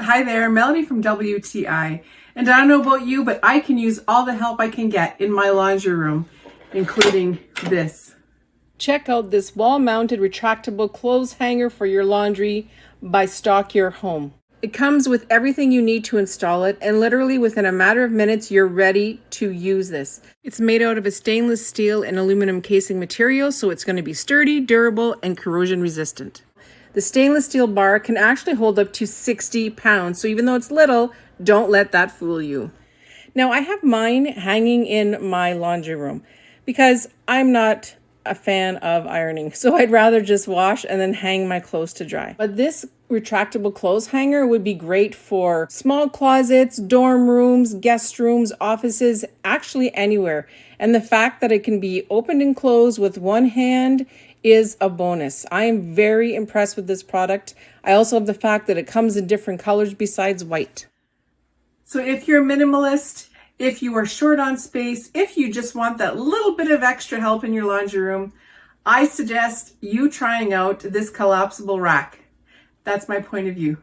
Hi there, Melody from WTI. And I don't know about you, but I can use all the help I can get in my laundry room, including this. Check out this wall-mounted retractable clothes hanger for your laundry by Stock Your Home. It comes with everything you need to install it, and literally within a matter of minutes, you're ready to use this. It's made out of a stainless steel and aluminum casing material, so it's going to be sturdy, durable, and corrosion resistant. The stainless steel bar can actually hold up to 60 pounds, so even though it's little, don't let that fool you. Now, I have mine hanging in my laundry room because I'm not a fan of ironing, so I'd rather just wash and then hang my clothes to dry. But this retractable clothes hanger would be great for small closets, dorm rooms, guest rooms, offices, actually anywhere. And the fact that it can be opened and closed with one hand is a bonus. I am very impressed with this product. I also love the fact that it comes in different colors besides white. So if you're a minimalist, if you are short on space, if you just want that little bit of extra help in your laundry room, I suggest you trying out this collapsible rack. That's my point of view.